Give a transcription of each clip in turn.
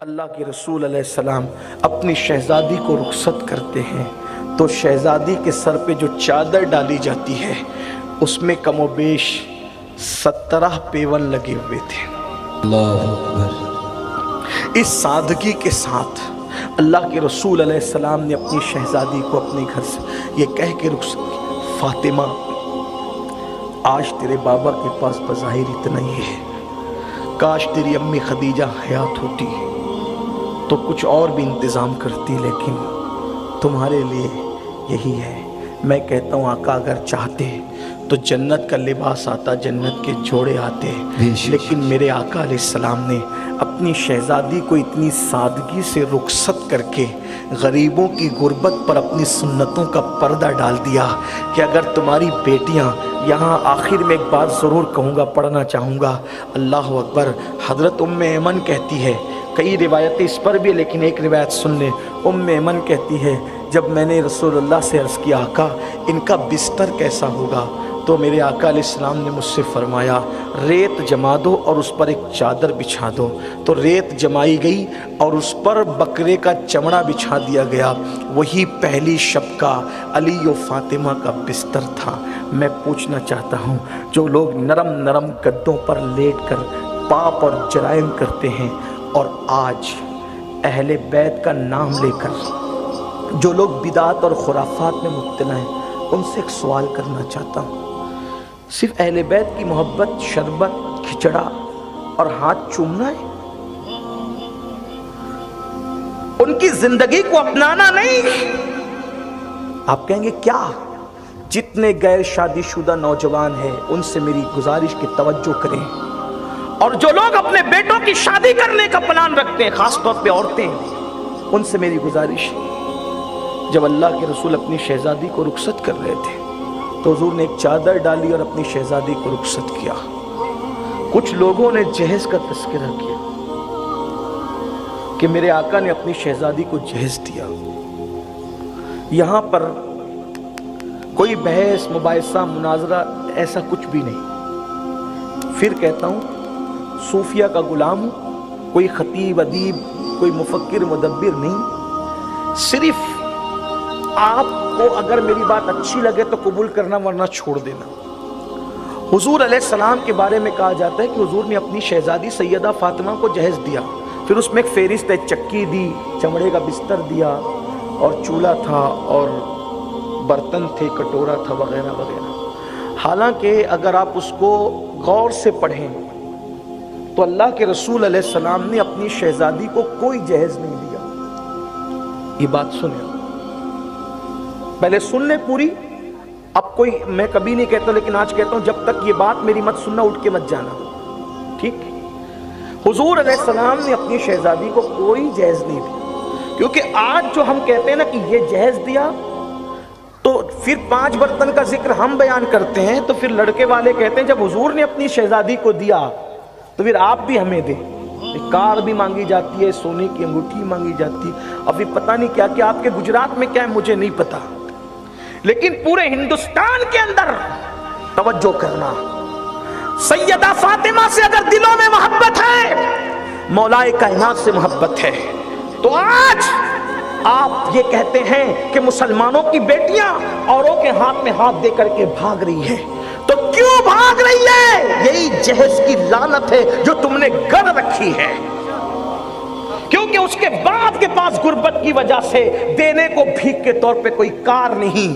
اللہ کے رسول علیہ السلام اپنی شہزادی کو رخصت کرتے ہیں تو شہزادی کے سر پہ جو چادر ڈالی جاتی ہے اس میں کم و بیش 17 پیون لگے ہوئے تھے۔ اللہ اکبر۔ اس سادگی کے ساتھ اللہ کے رسول علیہ السلام نے اپنی شہزادی کو اپنے گھر سے یہ کہہ کے رخصت کی، فاطمہ آج تیرے بابا کے پاس بظاہر اتنا ہی ہے، کاش تیری امی خدیجہ حیات ہوتی تو کچھ اور بھی انتظام کرتی، لیکن تمہارے لیے یہی ہے۔ میں کہتا ہوں آقا اگر چاہتے تو جنت کا لباس آتا، جنت کے جوڑے آتے، لیکن میرے آقا علیہ السلام نے اپنی شہزادی کو اتنی سادگی سے رخصت کر کے غریبوں کی غربت پر اپنی سنتوں کا پردہ ڈال دیا کہ اگر تمہاری بیٹیاں یہاں آخر میں ایک بات ضرور کہوں گا، پڑھنا چاہوں گا، اللہ اکبر۔ حضرت ام ایمن کہتی ہے، کئی روایتیں اس پر بھی، لیکن ایک روایت سن لیں۔ ام ایمن کہتی ہے جب میں نے رسول اللہ سے عرض کیا آقا ان کا بستر کیسا ہوگا، تو میرے آقا علیہ السلام نے مجھ سے فرمایا ریت جما دو اور اس پر ایک چادر بچھا دو۔ تو ریت جمائی گئی اور اس پر بکرے کا چمڑا بچھا دیا گیا، وہی پہلی شب کا علی و فاطمہ کا بستر تھا۔ میں پوچھنا چاہتا ہوں جو لوگ نرم نرم گدوں پر لیٹ کر پاپ اور جرائم کرتے ہیں اور آج اہل بیت کا نام لے کر جو لوگ بدعات اور خرافات میں مبتلا ہیں، ان سے ایک سوال کرنا چاہتا ہوں، صرف اہل بیت کی محبت، شربت، کھچڑا اور ہاتھ چومنا ہے؟ ان کی زندگی کو اپنانا نہیں؟ آپ کہیں گے کیا؟ جتنے غیر شادی شدہ نوجوان ہیں ان سے میری گزارش کی توجہ کریں، اور جو لوگ اپنے بیٹوں کی شادی کرنے کا پلان رکھتے ہیں، خاص طور پہ عورتیں، ان سے میری گزارش، جب اللہ کے رسول اپنی شہزادی کو رخصت کر رہے تھے تو حضور نے ایک چادر ڈالی اور اپنی شہزادی کو رخصت کیا۔ کچھ لوگوں نے جہیز کا تذکرہ کیا کہ میرے آقا نے اپنی شہزادی کو جہیز دیا۔ یہاں پر کوئی بحث، مباحثہ، مناظرہ ایسا کچھ بھی نہیں۔ پھر کہتا ہوں صوفیہ کا غلام ہوں، کوئی خطیب، ادیب، کوئی مفکر، مدبر نہیں، صرف آپ کو اگر میری بات اچھی لگے تو قبول کرنا، ورنہ چھوڑ دینا۔ حضور علیہ السلام کے بارے میں کہا جاتا ہے کہ حضور نے اپنی شہزادی سیدہ فاطمہ کو جہیز دیا، پھر اس میں ایک فہرست ہے، چکی دی، چمڑے کا بستر دیا، اور چولہا تھا، اور برتن تھے، کٹورا تھا، وغیرہ وغیرہ۔ حالانکہ اگر آپ اس کو غور سے پڑھیں تو اللہ کے رسول علیہ السلام نے اپنی شہزادی کو کوئی جہیز نہیں دیا۔ یہ بات سنیں، پہلے سن لیں پوری۔ اب کوئی، میں کبھی نہیں کہتا لیکن آج کہتا ہوں، جب تک یہ بات میری مت سننا، اٹھ کے مت جانا، ٹھیک؟ حضور علیہ السلام نے اپنی شہزادی کو کوئی جہیز نہیں دیا، کیونکہ آج جو ہم کہتے ہیں نا کہ یہ جہیز دیا، تو پھر 5 برتن کا ذکر ہم بیان کرتے ہیں، تو پھر لڑکے والے کہتے ہیں جب حضور نے اپنی شہزادی کو دیا تو پھر آپ بھی ہمیں دیں۔ کار بھی مانگی جاتی ہے، سونے کی انگوٹھی مانگی جاتی ہے، ابھی پتہ نہیں کیا کہ آپ کے گجرات میں کیا ہے مجھے نہیں پتا، لیکن پورے ہندوستان کے اندر توجہ کرنا، سیدہ فاطمہ سے اگر دلوں میں محبت ہے، مولا کائنات سے محبت ہے، تو آج آپ یہ کہتے ہیں کہ مسلمانوں کی بیٹیاں اوروں کے ہاتھ میں ہاتھ دے کر کے بھاگ رہی ہیں، تو کیوں بھاگ رہی ہے؟ یہی جہیز کی لعنت ہے جو تم نے گڑ رکھی ہے، کیونکہ اس کے بعد کے پاس غربت کی وجہ سے دینے کو بھیک کے طور پہ کوئی کار نہیں،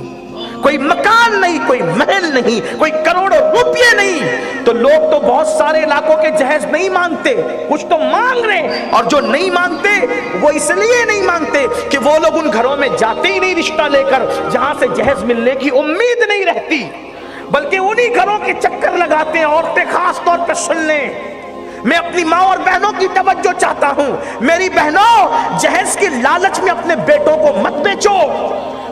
کوئی مکان نہیں، کوئی محل نہیں، کوئی کروڑوں روپیے نہیں۔ تو لوگ تو بہت سارے علاقوں کے جہیز نہیں مانگتے، کچھ تو مانگ رہے ہیں، اور جو نہیں مانگتے وہ اس لیے نہیں مانگتے کہ وہ لوگ ان گھروں میں جاتے ہی نہیں رشتہ لے کر جہاں سے جہیز ملنے کی امید نہیں رہتی، بلکہ انہی گھروں کے چکر لگاتے ہیں۔ عورتیں خاص طور پر سن لیں، میں اپنی ماں اور بہنوں کی توجہ چاہتا ہوں، میری بہنوں جہیز کی لالچ میں اپنے بیٹوں کو مت بیچو،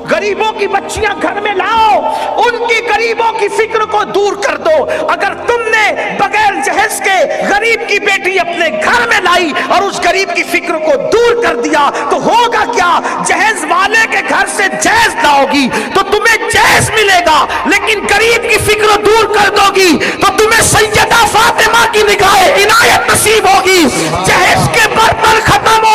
غریبوں کی بچیاں گھر میں لاؤ، ان کی غریبوں کی فکر کو دور کر دو۔ اگر تم نے بغیر جہیز کے غریب کی بیٹی اپنے گھر میں لائی اور اس غریب کی فکر کو دور کر دیا تو ہوگا کیا؟ جہیز والے کے گھر سے جہیز لاؤ گی تو تمہیں جہیز ملے گا، لیکن غریب کی فکر دور کر دو گی تو تمہیں سیدہ فاطمہ کی نگاہ عنایت نصیب ہوگی۔ جہیز کے برتن ختم ہو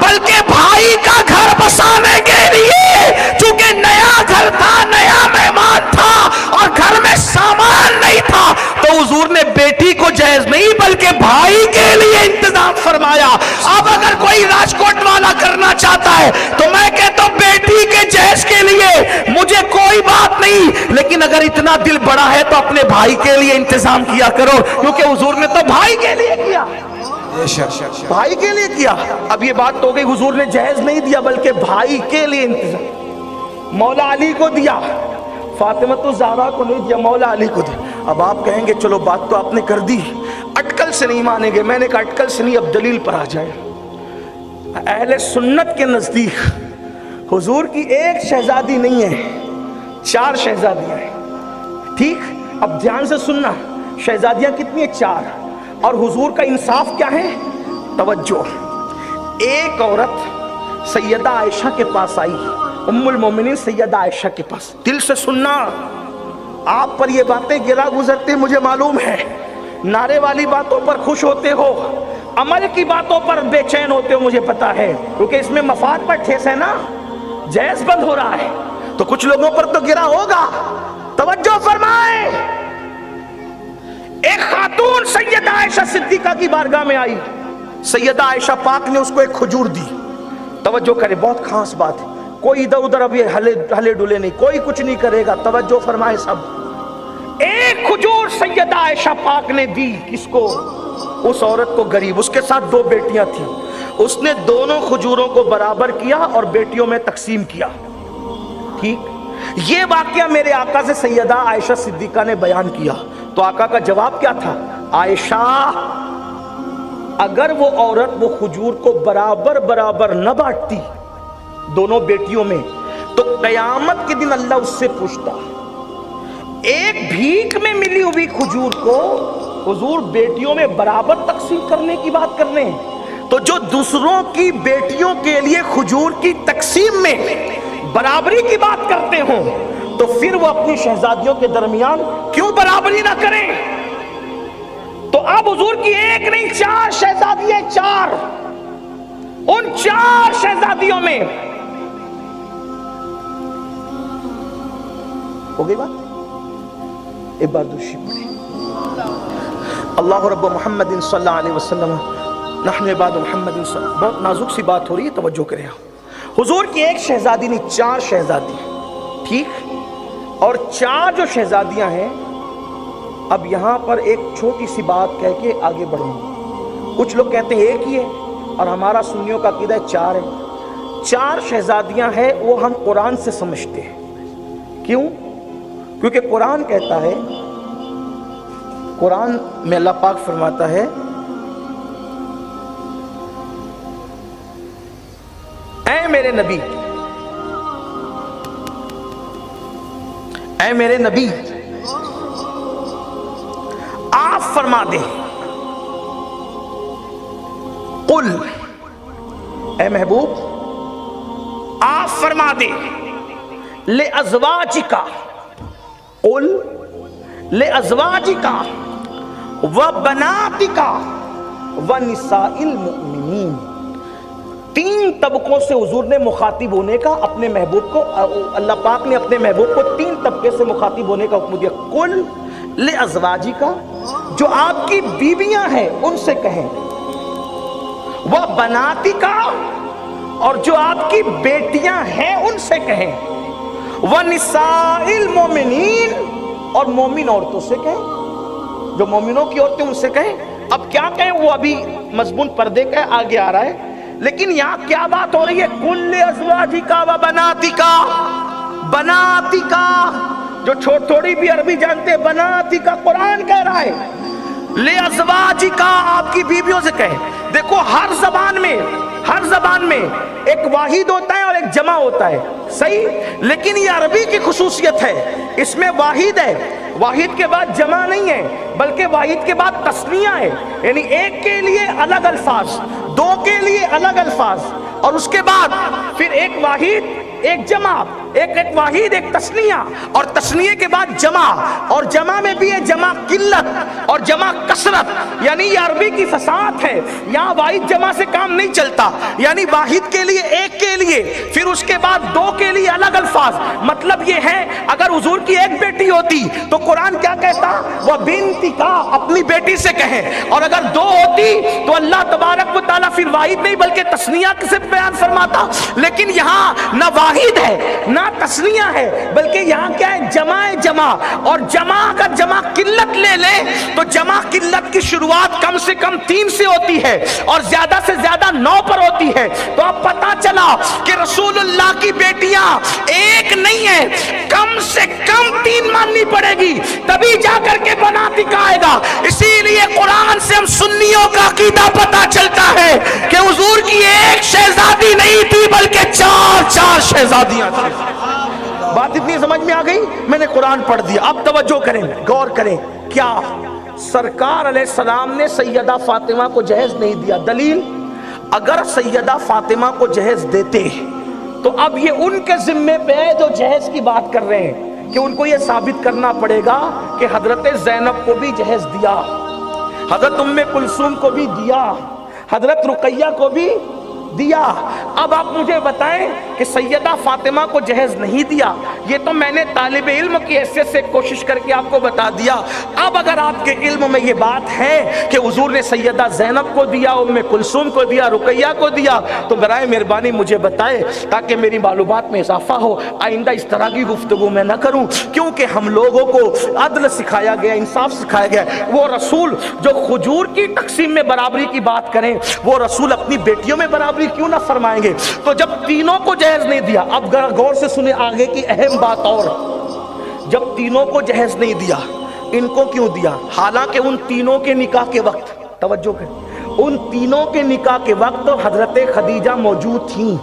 بلکہ بھائی کا گھر بسانے کے لیے، چونکہ نیا گھر تھا، نیا مہمان تھا اور گھر میں سامان نہیں تھا، تو حضور نے بیٹی کو جہیز نہیں بلکہ بھائی کے لیے انتظام فرمایا۔ اب اگر کوئی راجکوٹ والا کرنا چاہتا ہے تو میں کہتا ہوں بیٹی کے جہیز کے لیے مجھے کوئی بات نہیں، لیکن اگر اتنا دل بڑا ہے تو اپنے بھائی کے لیے انتظام کیا کرو، کیونکہ حضور نے تو بھائی کے لیے کیا، بھائی کے لیے کیا۔ اب یہ بات تو گئی حضور نے جہیز نہیں دیا بلکہ بھائی کے لیے انتظام، مولا علی کو دیا، فاطمہ الزہرا کو نہیں دیا، مولا علی کو دیا۔ اب آپ کہیں گے چلو بات تو آپ نے کر دی، اٹکل سے نہیں مانیں گے۔ میں نے کہا اٹکل سے نہیں، اب دلیل پر آ جائے۔ اہل سنت کے نزدیک حضور کی ایک شہزادی نہیں ہے، 4 شہزادیاں ہیں، ٹھیک؟ اب دھیان سے سننا، شہزادیاں کتنی ہیں؟ 4۔ اور حضور کا انصاف کیا ہے؟ توجہ، ایک عورت سیدہ عائشہ کے پاس آئی، ام المومنین سیدہ عائشہ کے پاس۔ دل سے سننا، آپ پر یہ باتیں گرا گزرتے مجھے معلوم ہے، نعرے والی باتوں پر خوش ہوتے ہو، عمل کی باتوں پر بے چین ہوتے ہو، مجھے پتا ہے، کیونکہ اس میں مفاد پر ٹھیس ہے نا، جہیز بند ہو رہا ہے تو کچھ لوگوں پر تو گرا ہوگا۔ توجہ فرمائیں، ایک خاتون سیدہ عائشہ صدیقہ کی بارگاہ میں آئی، سیدہ عائشہ پاک نے اس کو ایک کھجور دی۔ توجہ کرے، بہت خاص بات ہے، کوئی ادھر ادھر اب یہ ہلے ڈولے نہیں، کوئی کچھ نہیں کرے گا، توجہ فرمائے سب۔ ایک کھجور سیدہ عائشہ پاک نے دی، کس کو؟ اس عورت کو، غریب، اس کے ساتھ 2 بیٹیاں تھیں، اس نے دونوں کھجوروں کو برابر کیا اور بیٹیوں میں تقسیم کیا، ٹھیک؟ یہ واقعہ میرے آقا سے سیدہ عائشہ صدیقہ نے بیان کیا، تو آقا کا جواب کیا تھا؟ عائشہ، اگر وہ عورت وہ کھجور کو برابر برابر نہ بانٹتی دونوں بیٹیوں میں تو قیامت کے دن اللہ اس سے پوچھتا، ایک بھیک میں ملی ہوئی کھجور کو حضور بیٹیوں میں برابر تقسیم کرنے کی بات کر رہے ہیں، تو جو دوسروں کی بیٹیوں کے لیے کھجور کی تقسیم میں برابری کی بات کرتے ہوں تو پھر وہ اپنی شہزادیوں کے درمیان کیوں برابری نہ کریں؟ تو اب حضور کی ایک نہیں 4 شہزادیاں، 4، ان 4 شہزادیوں میں ہو گئی بات۔ ایک بار دوسری پڑھی، اللہ رب محمد صلی اللہ علیہ وسلم نحن عباد محمد صلی اللہ، بہت نازک سی بات ہو رہی ہے، توجہ کریں۔ حضور کی ایک شہزادی نہیں، 4 شہزادی، ٹھیک؟ اور 4 جو شہزادیاں ہیں، اب یہاں پر ایک چھوٹی سی بات کہہ کے آگے بڑھوں گا۔ کچھ لوگ کہتے ہیں ایک ہی ہے، اور ہمارا سنیوں کا عقیدہ 4 ہے۔ 4 شہزادیاں ہیں، وہ ہم قرآن سے سمجھتے ہیں۔ کیوں؟ کیونکہ قرآن کہتا ہے، قرآن میں اللہ پاک فرماتا ہے، اے میرے نبی، اے میرے نبی، آپ فرما دیں، قل، اے محبوب آپ فرما دیں، لِأَزْوَاجِكَ، قل لِأَزْوَاجِكَ وَبَنَاتِكَ وَنِسَاءِ الْمُؤْمِنِينَ۔ 3 طبقوں سے حضور نے مخاطب ہونے کا اپنے محبوب کو، اللہ پاک نے اپنے محبوب کو 3 طبقے سے مخاطب ہونے کا حکم دیا۔ قل لِأَزْوَاجِكَ، جو آپ کی بیویاں ہیں ان سے کہیں، وَبَنَاتِكَ، اور جو آپ کی بیٹیاں ہیں ان سے کہیں، وَنِسَاءِ الْمُؤْمِنِينَ، اور مومن عورتوں سے کہیں، جو مومنوں کی عورتیں ان سے کہیں۔ اب کیا کہیں وہ ابھی مضمون پردے کا آگے آ رہا ہے، لیکن یہاں کیا بات ہو رہی ہے؟ قُل لِأَزْوَاجِكَ وَبَنَاتِكَ، بناتِكَ، جو تھوڑی بھی عربی جانتے ہیں، بناتِكَ قرآن کہہ رہا ہے، لِأَزْوَاجِكَ، آپ کی بیویوں سے کہیں۔ دیکھو ہر زبان میں ایک واحد ہوتا ہے اور ایک جمع ہوتا ہے، صحیح؟ لیکن یہ عربی کی خصوصیت ہے، اس میں واحد ہے، واحد کے بعد جمع نہیں ہے، بلکہ واحد کے بعد تثنیہ ہے، یعنی ایک کے لیے الگ الفاظ، 2 کے لیے الگ الفاظ، اور اس کے بعد پھر ایک واحد ایک جمع، ایک واحد ایک تسنیہ، اور تسنیہ کے بعد جمع، اور جمع میں بھی ہے جمع قلت اور جمع کثرت، یعنی یہ عربی کی فصاحت ہے، یہاں واحد جمع سے کام نہیں چلتا، یعنی واحد کے لیے ایک کے لیے، پھر اس کے بعد دو کے لیے الگ الفاظ۔ مطلب یہ ہے اگر حضور کی ایک بیٹی ہوتی تو قرآن کیا کہتا؟ وہ بنتی کا، اپنی بیٹی سے کہیں، اور اگر دو ہوتی تو اللہ تبارک و تعالیٰ پھر واحد نہیں بلکہ تسنیہ سے بیان فرماتا، لیکن یہاں نہ واحد ہے نہ تسنیہ ہے، بلکہ یہاں کیا ہے؟ جمع ہے، جمع، اور جمع اگر جمع قلت لے لیں تو جمع قلت کی شروعات کم سے کم 3 سے ہوتی ہے اور زیادہ سے زیادہ 9 پر ہوتی ہے، تو اب پتا چلا کہ رسول اللہ کی بیٹیاں ایک نہیں ہے، کم سے کم 3 ماننی پڑے گی، تبھی جا کر کے بناتی کا آئے گا۔ اسی لیے قرآن سے ہم سنیوں کا عقیدہ پتا چلتا ہے کہ حضور کی ایک شہزادی نہیں تھی بلکہ 4 شہزادیاں تھیں۔ بات اتنی سمجھ میں آ گئی؟ میں نے قرآن پڑھ دیا، اب توجہ کریں، غور کریں، کیا سرکار علیہ السلام نے سیدہ فاطمہ کو جہیز نہیں دیا؟ دلیل، اگر سیدہ فاطمہ کو جہیز دیتے تو اب یہ ان کے ذمے پہ ہے جو جہیز کی بات کر رہے ہیں، کہ ان کو یہ ثابت کرنا پڑے گا کہ حضرت زینب کو بھی جہیز دیا، حضرت ام کلثوم کو بھی دیا، حضرت رقیہ کو بھی دیا۔ اب آپ مجھے بتائیں کہ سیدہ فاطمہ کو جہیز نہیں دیا، یہ تو میں نے طالب علم کی حیثیت سے کوشش کر کے آپ کو بتا دیا۔ اب اگر آپ کے علم میں یہ بات ہے کہ حضور نے سیدہ زینب کو دیا، ام کلثوم کو دیا، رقیہ کو دیا، تو برائے مہربانی مجھے بتائے تاکہ میری معلومات میں اضافہ ہو، آئندہ اس طرح کی گفتگو میں نہ کروں، کیونکہ ہم لوگوں کو عدل سکھایا گیا، انصاف سکھایا گیا۔ وہ رسول جو کھجور کی تقسیم میں برابری کی بات کریں، وہ رسول اپنی بیٹیوں میں برابری کیوں نہ فرمائیں گے؟ تو جب تینوں کو جہیز نہیں دیا، اب غور سے سنیں آگے کی اہم بات، اور جب تینوں کو جہیز نہیں دیا، ان کو کیوں دیا؟ حالانکہ ان تینوں کے نکاح کے وقت، توجہ کریں، ان تینوں کے نکاح کے وقت حضرت خدیجہ موجود تھیں،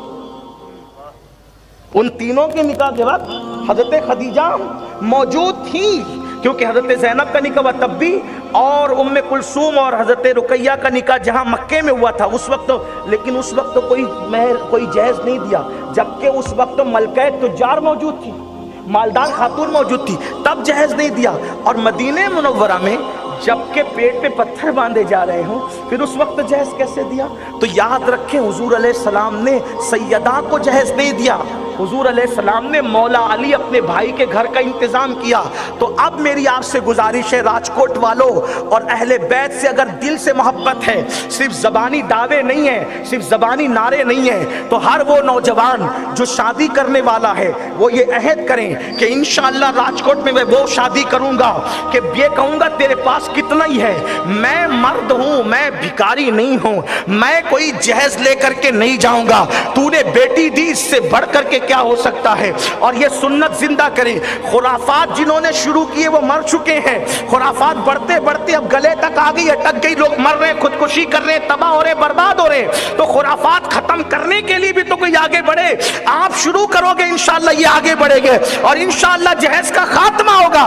ان تینوں کے نکاح کے وقت حضرت خدیجہ موجود تھیں، کیونکہ حضرت زینب کا نکاح ہوا تب بھی، اور ام کلثوم اور حضرت رقیہ کا نکاح جہاں مکے میں ہوا تھا اس وقت، لیکن اس وقت کوئی جہیز نہیں دیا، جبکہ اس وقت ملکہ تجار موجود تھی، مالدار خاتون موجود تھی، تب جہیز نہیں دیا۔ اور مدینہ منورہ میں جبکہ پیٹ پہ پتھر باندھے جا رہے ہوں، پھر اس وقت جہیز کیسے دیا؟ تو یاد رکھیں حضور علیہ السلام نے سیدہ کو جہیز نہیں دیا، حضور علیہ السلام نے مولا علی اپنے بھائی کے گھر کا انتظام کیا۔ تو اب میری آپ سے گزارش ہے راجکوٹ والوں اور اہل بیت سے، اگر دل سے محبت ہے، صرف زبانی دعوے نہیں ہیں، صرف زبانی نعرے نہیں ہیں، تو ہر وہ نوجوان جو شادی کرنے والا ہے وہ یہ عہد کریں کہ انشاءاللہ راجکوٹ میں میں وہ شادی کروں گا کہ یہ کہوں گا تیرے پاس کتنا ہی ہے، میں مرد ہوں، میں بھکاری نہیں ہوں، میں کوئی جہیز لے کر کے نہیں جاؤں گا، تو نے بیٹی دی، اس سے بڑھ کر کے کیا ہو سکتا ہے؟ اور یہ سنت زندہ کریں۔ خرافات جنہوں نے شروع کیے وہ مر چکے ہیں، خرافات بڑھتے بڑھتے اب گلے تک آ گئی، اٹک گئی، لوگ مر رہے ہیں، خودکشی کر رہے ہیں، تباہ ہو رہے، برباد ہو رہے ہیں۔ تو خرافات ختم کرنے کے لیے بھی تو کوئی آگے بڑھے، آپ شروع کرو گے انشاءاللہ یہ آگے بڑھے گے اور انشاءاللہ جہیز کا خاتمہ ہوگا۔